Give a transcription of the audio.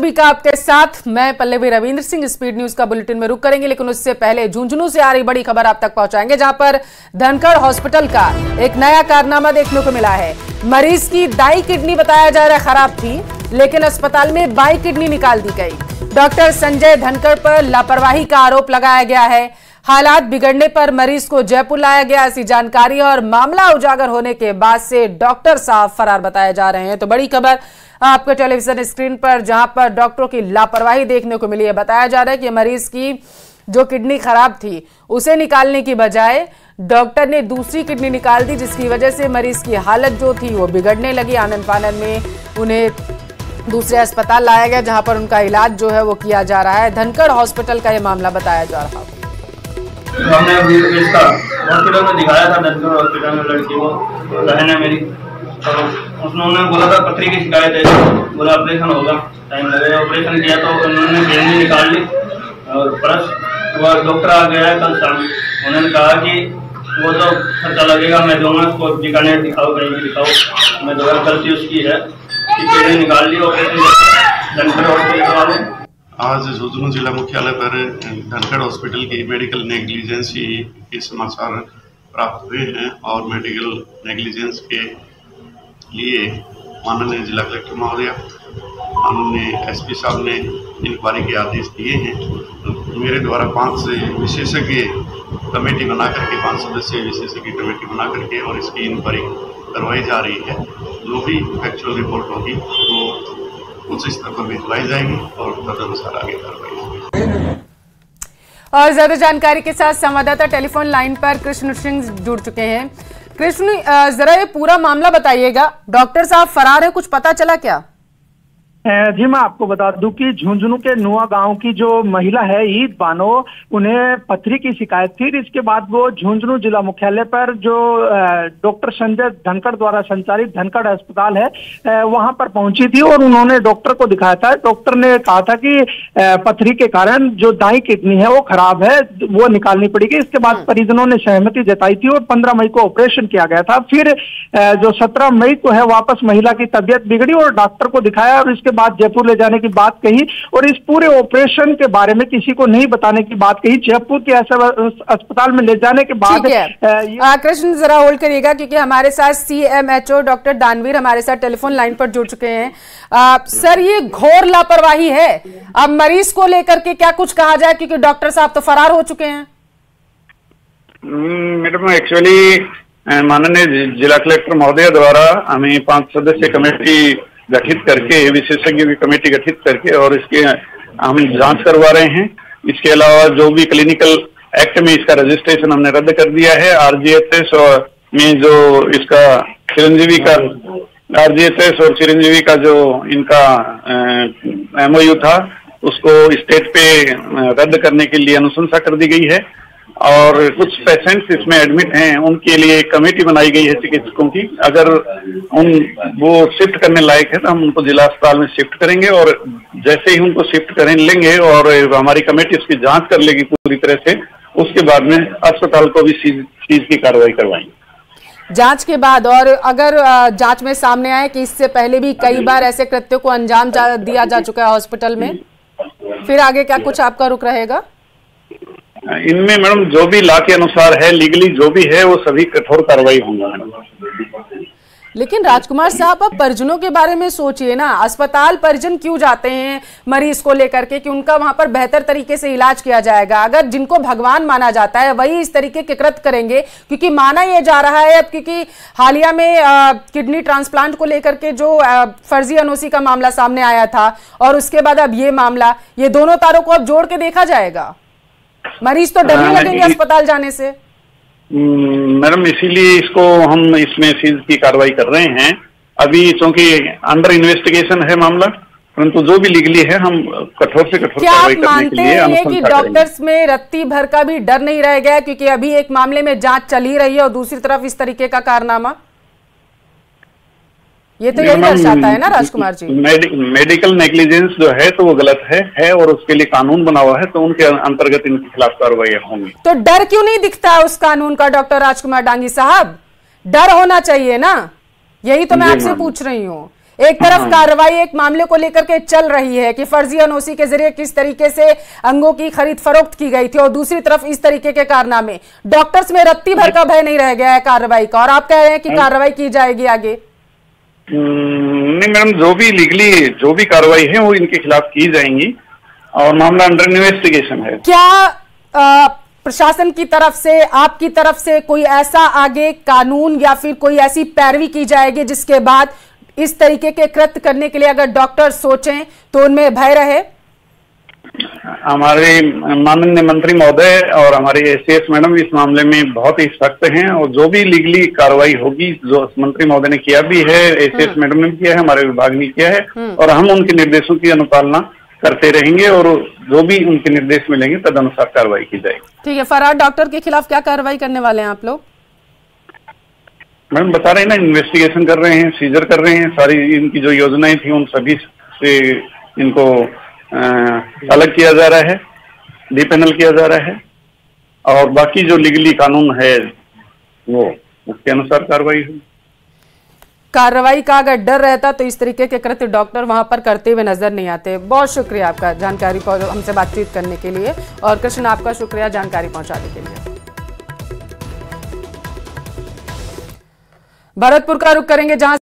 सभी का आपके साथ मैं पल्लवी रविंद्र सिंह स्पीड न्यूज का बुलेटिन में रुक करेंगे, लेकिन उससे पहले झुंझुनू से आ रही बड़ी खबर आप तक पहुंचाएंगे, जहां पर धनखड़ हॉस्पिटल का एक नया कारनामा देखने को मिला है। मरीज की दाई किडनी बताया जा रहा है खराब थी, लेकिन अस्पताल में बाई किडनी निकाल दी गई। डॉक्टर संजय धनखड़ पर लापरवाही का आरोप लगाया गया है। हालात बिगड़ने पर मरीज को जयपुर लाया गया, ऐसी जानकारी और मामला उजागर होने के बाद से डॉक्टर साहब फरार बताए जा रहे हैं। तो बड़ी खबर आपके टेलीविजन स्क्रीन पर, जहां पर डॉक्टरों की लापरवाही देखने को मिली है। बताया जा रहा है कि मरीज की जो किडनी खराब थी उसे निकालने की बजाय डॉक्टर ने दूसरी किडनी निकाल दी, जिसकी वजह से मरीज की हालत जो थी वो बिगड़ने लगी। आनन फानन में उन्हें दूसरे अस्पताल लाया गया, जहां पर उनका इलाज जो है वो किया जा रहा है। धनखड़ हॉस्पिटल का यह मामला बताया जा रहा है। हमने अभी इसका हॉस्पिटल में दिखाया था, धनखड़ हॉस्पिटल में लड़की को बहन है मेरी, तो उन्होंने बोला था पथरी की शिकायत है, बोला ऑपरेशन होगा, टाइम लगेगा। ऑपरेशन किया तो उन्होंने किडनी निकाल ली और प्लस वो डॉक्टर आ गया है कल शाम। उन्होंने कहा कि वो तो खर्चा लगेगा, मैं दूंगा, उसको बीकानेर दिखाओ, कहीं भी दिखाओ। मैं दवा गलती उसकी है कि किडनी निकाल ली ऑपरेशन धनखड़ हॉस्पिटल वाले। आज झुंझुनू जिला मुख्यालय पर धनखड़ हॉस्पिटल की मेडिकल नेग्लिजेंसी के समाचार प्राप्त हुए हैं और मेडिकल नेग्लिजेंस के लिए माननीय जिला कलेक्टर महोदय, माननीय एसपी साहब ने इंक्वायरी के आदेश दिए हैं। तो मेरे द्वारा 5 विशेषज्ञ कमेटी बना करके, 5 सदस्यीय विशेषज्ञ कमेटी बना करके और इसकी इंक्वायरी करवाई जा रही है। जो भी फैक्चुअल रिपोर्ट होगी वो उस स्तर पर भिजवाई जाएगी और तदनुसार आगे कार्रवाई होगी। और ज्यादा जानकारी के साथ संवाददाता टेलीफोन लाइन पर कृष्ण सिंह जुड़ चुके हैं। कृष्ण, जरा ये पूरा मामला बताइएगा। डॉक्टर साहब फरार है, कुछ पता चला क्या? जी मैं आपको बता दूं कि झुंझुनू के नुआ गांव की जो महिला है ईद बानो, उन्हें पथरी की शिकायत थी। इसके बाद वो झुंझुनू जिला मुख्यालय पर जो डॉक्टर संजय धनखड़ द्वारा संचालित धनखड़ अस्पताल है वहां पर पहुंची थी और उन्होंने डॉक्टर को दिखाया था। डॉक्टर ने कहा था कि पथरी के कारण जो दाई किडनी है वो खराब है, वो निकालनी पड़ेगी। इसके बाद परिजनों ने सहमति जताई थी और 15 मई को ऑपरेशन किया गया था। फिर जो 17 मई को है वापस महिला की तबीयत बिगड़ी और डॉक्टर को दिखाया और इसके बाद जयपुर ले जाने की बात कही और इस पूरे ऑपरेशन के बारे में किसी को नहीं बताने की बात कही। जयपुर के अस्पताल में ले जाने के बाद कृष्ण जरा होल्ड करिएगा, क्योंकि हमारे साथ CMHO डॉक्टर दानवीर हमारे साथ टेलीफोन लाइन पर जुड़ चुके हैं। सर, ये घोर लापरवाही है। अब मरीज को लेकर के क्या कुछ कहा जाए, क्योंकि डॉक्टर साहब तो फरार हो चुके हैं। मैडम, एक्चुअली माननीय जिला कलेक्टर महोदय द्वारा हमें 5 सदस्यीय कमेटी गठित करके, विशेषज्ञों की कमेटी गठित करके और इसके हम जांच करवा रहे हैं। इसके अलावा जो भी क्लिनिकल एक्ट में इसका रजिस्ट्रेशन हमने रद्द कर दिया है। RGHS में जो इसका चिरंजीवी का RGHS और चिरंजीवी का जो इनका MOU था उसको स्टेट पे रद्द करने के लिए अनुशंसा कर दी गई है और कुछ पेशेंट्स इसमें एडमिट हैं, उनके लिए एक कमेटी बनाई गई है चिकित्सकों की। अगर वो शिफ्ट करने लायक है तो हम उनको जिला अस्पताल में शिफ्ट करेंगे और जैसे ही उनको शिफ्ट करें लेंगे और हमारी कमेटी उसकी जांच कर लेगी पूरी तरह से, उसके बाद में अस्पताल को भी सीज की कार्रवाई करवाएंगे। जांच के बाद, और अगर जांच में सामने आए कि इससे पहले भी कई बार ऐसे कृत्यों को अंजाम दिया जा चुका है हॉस्पिटल में, फिर आगे क्या कुछ आपका रुख रहेगा? इनमें मैडम जो भी लॉ के अनुसार है, लीगली जो भी है, वो सभी कठोर कार्रवाई होंगे मैडम। लेकिन राजकुमार साहब, आप परिजनों के बारे में सोचिए ना। अस्पताल परिजन क्यों जाते हैं मरीज को लेकर के कि उनका वहां पर बेहतर तरीके से इलाज किया जाएगा। अगर जिनको भगवान माना जाता है वही इस तरीके के कृत्य करेंगे, क्योंकि माना यह जा रहा है अब, क्योंकि हालिया में किडनी ट्रांसप्लांट को लेकर के जो फर्जी एनओसी का मामला सामने आया था और उसके बाद अब ये मामला, ये दोनों तारों को अब जोड़ के देखा जाएगा। मरीज तो डरने लगेंगे अस्पताल जाने से। मैडम, इसीलिए इसको हम इसमें सीज की कार्रवाई कर रहे हैं। अभी चूंकि अंडर इन्वेस्टिगेशन है मामला, परंतु जो भी लीगली है हम कठोर से कठोर कार्रवाई करने के लिए अनुशंसा करेंगे। कि डॉक्टर्स में रत्ती भर का भी डर नहीं रह गया, क्योंकि अभी एक मामले में जांच चल ही रही है और दूसरी तरफ इस तरीके का कारनामा, ये तो यही दर्शाता है ना राजकुमार जी। मेडिकल नेग्लिजेंस जो है तो वो गलत है और उसके लिए कानून बना हुआ है, तो उनके अंतर्गत इनके खिलाफ कार्रवाई होंगी। तो डर क्यों नहीं दिखता उस कानून का डॉक्टर राजकुमार डांगी साहब? डर होना चाहिए ना, यही तो मैं आपसे पूछ रही हूँ एक तरफ कार्रवाई एक मामले को लेकर के चल रही है कि फर्जी एनओसी के जरिए किस तरीके से अंगों की खरीद फरोख्त की गई थी, और दूसरी तरफ इस तरीके के कारनामे। डॉक्टर्स में रत्ती भर का भय नहीं रह गया है कार्रवाई का, और आप कह रहे हैं कि कार्रवाई की जाएगी आगे। नहीं मैडम, जो भी लीगली जो भी कार्रवाई है वो इनके खिलाफ की जाएंगी और मामला अंडर इन्वेस्टिगेशन है। क्या प्रशासन की तरफ से, आपकी तरफ से कोई ऐसा आगे कानून या फिर कोई ऐसी पैरवी की जाएगी जिसके बाद इस तरीके के कृत्य करने के लिए अगर डॉक्टर सोचें तो उनमें भय रहे? हमारे माननीय मंत्री महोदय और हमारे एसीएस मैडम इस मामले में बहुत ही सख्त हैं, और जो भी लीगली कार्रवाई होगी, जो मंत्री महोदय ने किया भी है, एसीएस मैडम ने किया है, हमारे विभाग ने किया है, और हम उनके निर्देशों की अनुपालना करते रहेंगे, और जो भी उनके निर्देश मिलेंगे तदनुसार कार्रवाई की जाएगी। ठीक है, फरार डॉक्टर के खिलाफ क्या कार्रवाई करने वाले हैं आप लोग? मैडम बता रहे हैं ना, इन्वेस्टिगेशन कर रहे हैं, सीजर कर रहे हैं, सारी इनकी जो योजनाएं थी उन सभी से इनको अलग किया जा रहा है, डीपेनल किया जा रहा है, और बाकी जो लीगली कानून है वो उसके अनुसार कार्रवाई हुई। कार्रवाई का अगर डर रहता तो इस तरीके के कृत्य डॉक्टर वहां पर करते हुए नजर नहीं आते। बहुत शुक्रिया आपका जानकारी हमसे बातचीत करने के लिए, और कृष्ण आपका शुक्रिया जानकारी पहुंचाने के लिए। भरतपुर का रुख करेंगे जहां